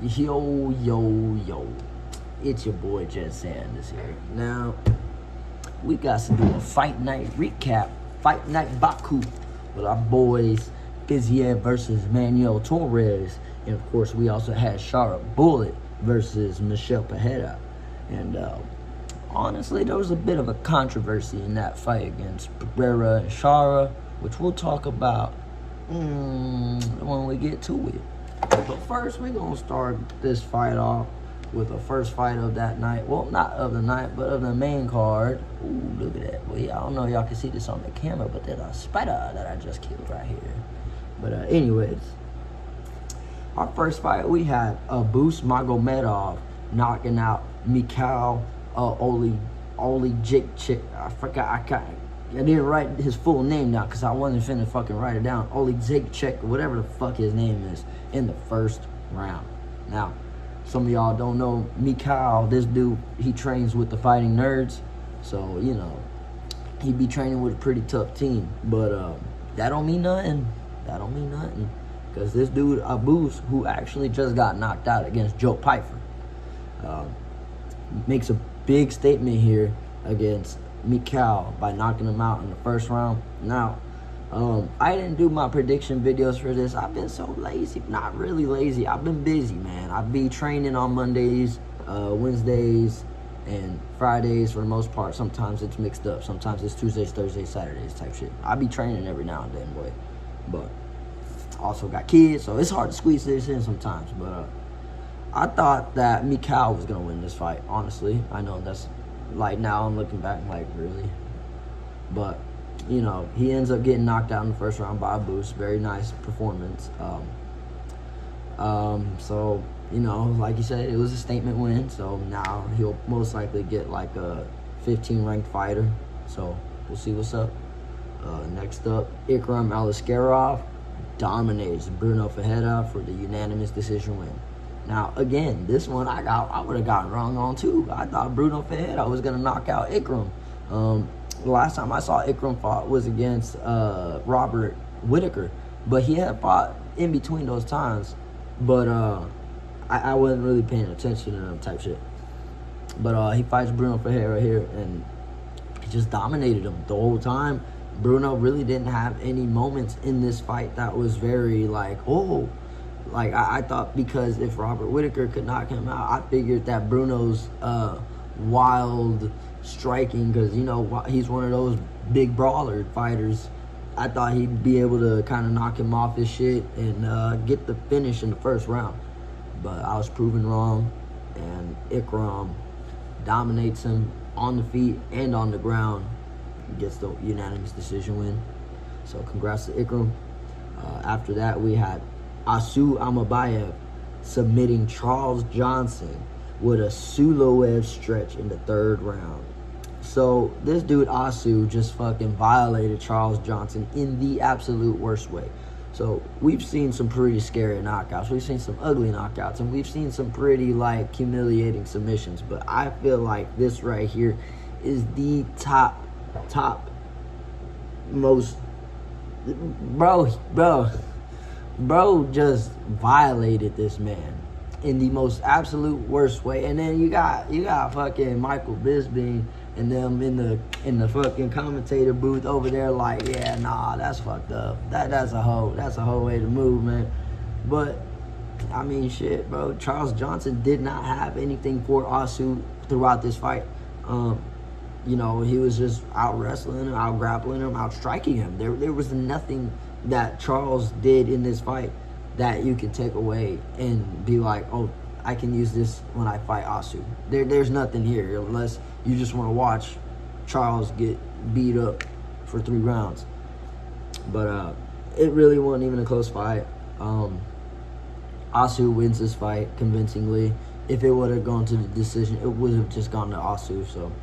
Yo, it's your boy Jet Sanders here. Now, we got to do a fight night recap, fight night BAKU with our boys Fiziev versus Manuel Torres. And of course, we also had Shara Bullet versus Michel Perieras. And honestly, there was a bit of a controversy in that fight against Pereira and Shara, which we'll talk about when we get to it. But first, we're going to start this fight off with the first fight of that night. Well, not of the night, but of the main card. Ooh, look at that. Well, yeah, I don't know if y'all can see this on the camera, but there's a spider that I just killed right here. But anyways, our first fight, we had Abus Magomedov knocking out Michel Perieras. I forgot. I didn't write his full name down because I wasn't finna fucking write it down. Olejniczak, whatever the fuck his name is, in the first round. Now, some of y'all don't know Michel. This dude, he trains with the Fighting Nerds. So, you know, he be training with a pretty tough team. But that don't mean nothing. That don't mean nothing. Because this dude, Abus, who actually just got knocked out against Joe Pyfer, makes a big statement here against Michel by knocking him out in the first round. Now, I didn't do my prediction videos for this. I've been so lazy. Not really lazy. I've been busy, man. I be training on Mondays, Wednesdays, and Fridays for the most part. Sometimes it's mixed up. Sometimes it's Tuesdays, Thursdays, Saturdays type shit. I be training every now and then, boy. But also got kids, so it's hard to squeeze this in sometimes. But I thought that Michel was going to win this fight, honestly. I know that's, like, now I'm looking back like, really? But, you know, he ends up getting knocked out in the first round by Abus. Very nice performance. So, you know, like you said, it was a statement win. So now he'll most likely get like a 15 ranked fighter. So we'll see what's up. Next up, Ikram Aliskerov dominates Bruno Ferreira for the unanimous decision win. Now, again, this one I would have gotten wrong on too. I thought Bruno Ferreira was gonna knock out Ikram. The last time I saw Ikram fought was against Robert Whittaker, but he had fought in between those times. But I wasn't really paying attention to them type shit. But he fights Bruno Ferreira here, and he just dominated him the whole time. Bruno really didn't have any moments in this fight that was very like, oh. Like, I thought because if Robert Whittaker could knock him out, I figured that Bruno's wild striking, because, you know, he's one of those big brawler fighters. I thought he'd be able to kind of knock him off his shit and get the finish in the first round. But I was proven wrong, and Ikram dominates him on the feet and on the ground. He gets the unanimous decision win. So congrats to Ikram. After that, we had Asu Amabayev submitting Charles Johnson with a Suloev stretch in the third round. So this dude Asu just fucking violated Charles Johnson in the absolute worst way. So we've seen some pretty scary knockouts. We've seen some ugly knockouts, and we've seen some pretty like humiliating submissions. But I feel like this right here is the top most Bro just violated this man in the most absolute worst way. And then you got fucking Michael Bisping and them in the fucking commentator booth over there like, yeah, nah, that's fucked up. That's a whole way to move, man. But I mean, shit, bro. Charles Johnson did not have anything for Asu throughout this fight. You know, he was just out wrestling him, out grappling him, out striking him. There was nothing that Charles did in this fight that you can take away and be like, oh, I can use this when I fight Asu. There's nothing here unless you just want to watch Charles get beat up for 3 rounds. But it really wasn't even a close fight. Asu wins this fight convincingly. If it would have gone to the decision, it would have just gone to Asu. So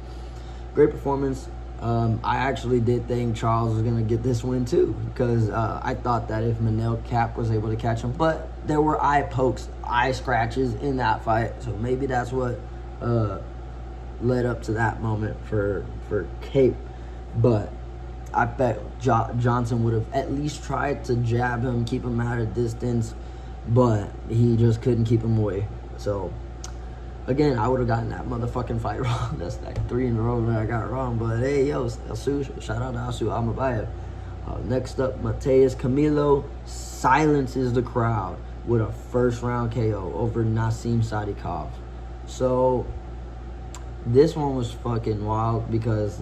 great performance. I actually did think Charles was going to get this win too, because I thought that if Manel Cap was able to catch him, but there were eye pokes, eye scratches in that fight, so maybe that's what led up to that moment for Cape. But I bet Johnson would have at least tried to jab him, keep him at a distance, but he just couldn't keep him away. So, again, I would have gotten that motherfucking fight wrong. That's like 3 in a row that I got wrong. But hey, yo, Asu, shout out to Asu Amabayev. Next up, Mateus Camilo silences the crowd with a first-round KO over Nassim Sadikov. So, this one was fucking wild because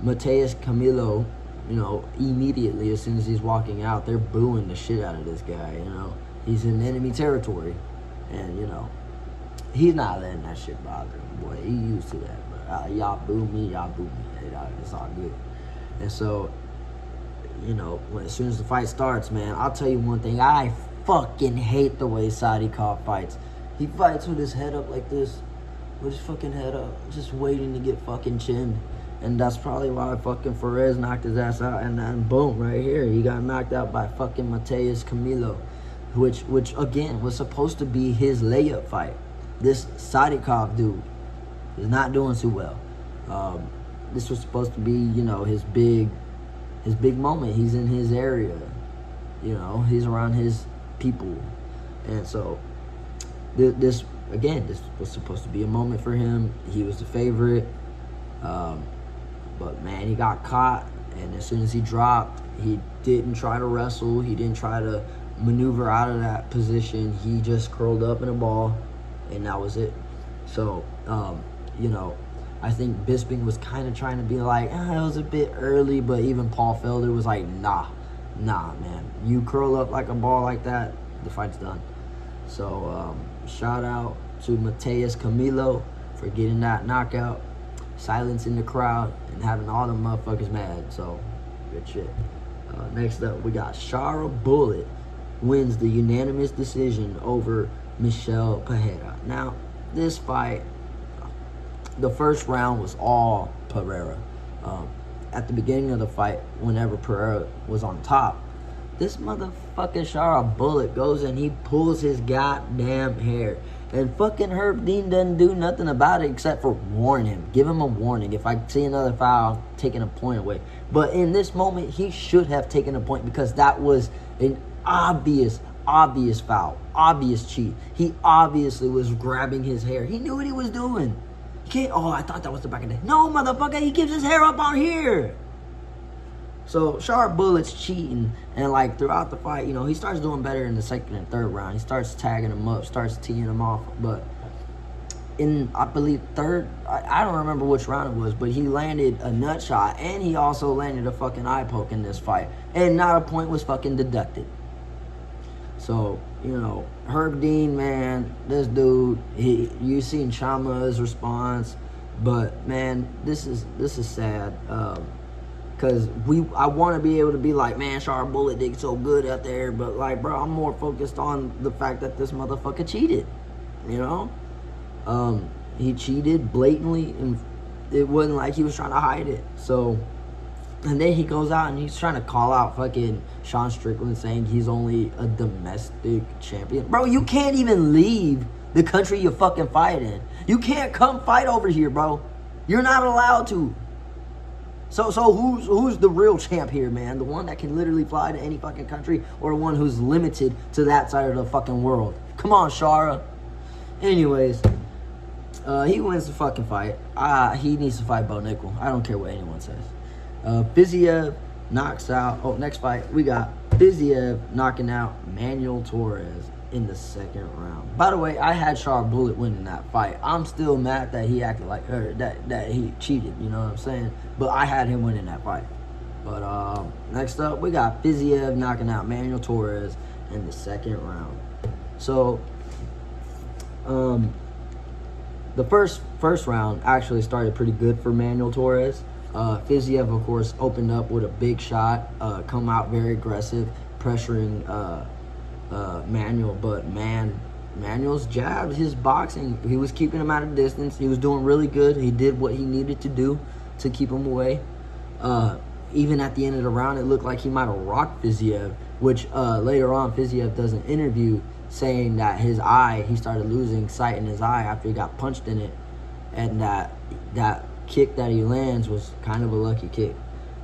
Mateus Camilo, you know, immediately as soon as he's walking out, they're booing the shit out of this guy, you know. He's in enemy territory, and, you know, he's not letting that shit bother him, boy. He used to that, but y'all boo me. It's all good. And so, you know, as soon as the fight starts, man, I'll tell you one thing. I fucking hate the way Sadikov fights. He fights with his head up like this, with his fucking head up, just waiting to get fucking chinned. And that's probably why fucking Perez knocked his ass out. And then boom, right here, he got knocked out by fucking Mateus Camilo, which again was supposed to be his layup fight. This Sadikov dude is not doing too well. This was supposed to be, you know, his big moment. He's in his area, you know, he's around his people, and so this was supposed to be a moment for him. He was the favorite, but man, he got caught, and as soon as he dropped, he didn't try to wrestle. He didn't try to maneuver out of that position. He just curled up in a ball, and that was it. So, you know, I think Bisping was kind of trying to be like, it was a bit early, but even Paul Felder was like, nah, man. You curl up like a ball like that, the fight's done. So, shout out to Mateus Camilo for getting that knockout, silencing the crowd, and having all the motherfuckers mad. So, good shit. Next up, we got Shara Bullet wins the unanimous decision over Michel Perieras. Now, this fight, the first round was all Pereira. At the beginning of the fight, whenever Pereira was on top, this motherfucking Shara Bullet goes and he pulls his goddamn hair. And fucking Herb Dean doesn't do nothing about it except for warn him. Give him a warning. If I see another foul, I'm taking a point away. But in this moment, he should have taken a point because that was an obvious foul. Obvious cheat. He obviously was grabbing his hair. He knew what he was doing. I thought that was the back of the... No, motherfucker, he keeps his hair up on here. So, Shara Bullet's cheating, and, like, throughout the fight, you know, he starts doing better in the second and third round. He starts tagging him up, starts teeing him off, but in, I believe, third, I don't remember which round it was, but he landed a nut shot, and he also landed a fucking eye poke in this fight, and not a point was fucking deducted. So, you know, Herb Dean, man, this dude, you seen Chama's response, but man, this is sad, because I want to be able to be like, man, Shara Bullet did so good out there, but like, bro, I'm more focused on the fact that this motherfucker cheated, you know, he cheated blatantly, and it wasn't like he was trying to hide it. So, and then he goes out and he's trying to call out fucking Sean Strickland, saying he's only a domestic champion. Bro, you can't even leave the country you fucking fight in. You can't come fight over here, bro. You're not allowed to. So who's the real champ here, man? The one that can literally fly to any fucking country, or one who's limited to that side of the fucking world? Come on, Shara. Anyways, he wins the fucking fight. He needs to fight Bo Nickel. I don't care what anyone says. Fiziev knocks out... next fight, we got Fiziev knocking out Manuel Torres in the second round. By the way, I had Shara Bullet winning that fight. I'm still mad that he acted like her, that he cheated, you know what I'm saying? But I had him winning that fight. But next up, we got Fiziev knocking out Manuel Torres in the second round. So, the first round actually started pretty good for Manuel Torres. Fiziev, of course, opened up with a big shot, come out very aggressive, pressuring Manuel. But Manuel's jab, his boxing, he was keeping him at a distance. He was doing really good. He did what he needed to do to keep him away. Even at the end of the round, it looked like he might have rocked Fiziev, which later on, Fiziev does an interview saying that his eye, he started losing sight in his eye after he got punched in it, and that kick that he lands was kind of a lucky kick.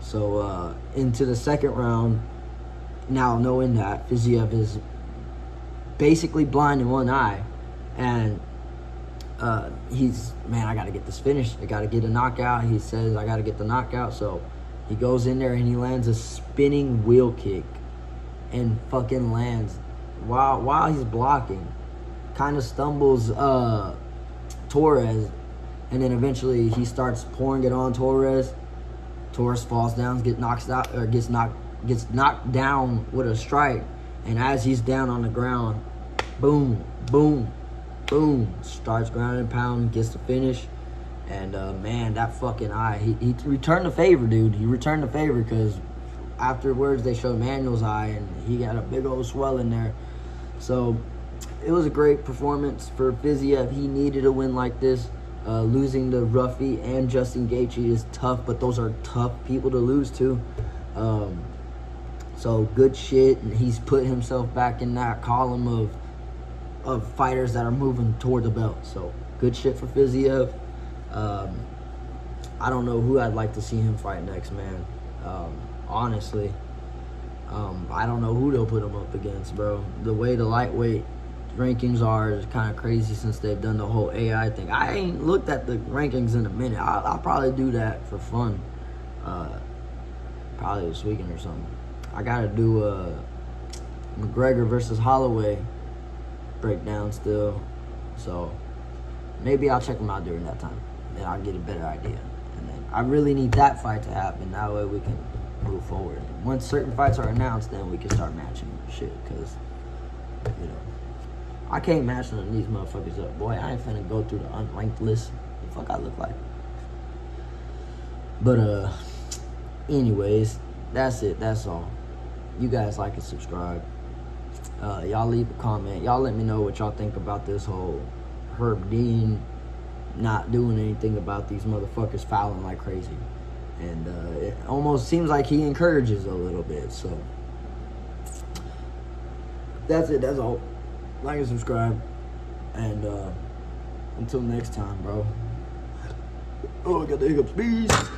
So into the second round, now knowing that Fiziev is basically blind in one eye, and he's, man, I got to get this finished. I got to get a knockout. He says, I got to get the knockout. So he goes in there and he lands a spinning wheel kick and fucking lands while he's blocking. Kind of stumbles Torres, and then eventually he starts pouring it on Torres. Torres falls down, gets knocked down with a strike, and as he's down on the ground, boom, boom, boom, starts grounding and pounding, gets the finish. And man, that fucking eye, he returned the favor, dude. He returned the favor, because afterwards they showed Manuel's eye and he got a big old swell in there. So it was a great performance for Fiziev. He needed a win like this. Losing to Ruffy and Justin Gaethje is tough, but those are tough people to lose to. So good shit, and he's put himself back in that column of fighters that are moving toward the belt. So good shit for Fiziev. I don't know who I'd like to see him fight next, man. Honestly, I don't know who they'll put him up against, bro. The way the lightweight rankings are is kind of crazy since they've done the whole AI thing. I ain't looked at the rankings in a minute. I'll probably do that for fun. Probably this weekend or something. I gotta do McGregor versus Holloway breakdown still. So maybe I'll check them out during that time. Then I'll get a better idea. And then I really need that fight to happen. That way we can move forward. And once certain fights are announced, then we can start matching shit. Because, you know, I can't match none of these motherfuckers up. Boy, I ain't finna go through the unranked list. The fuck I look like. But, anyways, that's it. That's all. You guys like and subscribe. Y'all leave a comment. Y'all let me know what y'all think about this whole Herb Dean not doing anything about these motherfuckers fouling like crazy. And it almost seems like he encourages a little bit. So that's it. That's all. Like and subscribe. And until next time, bro. Oh, I got the hiccups. Peace.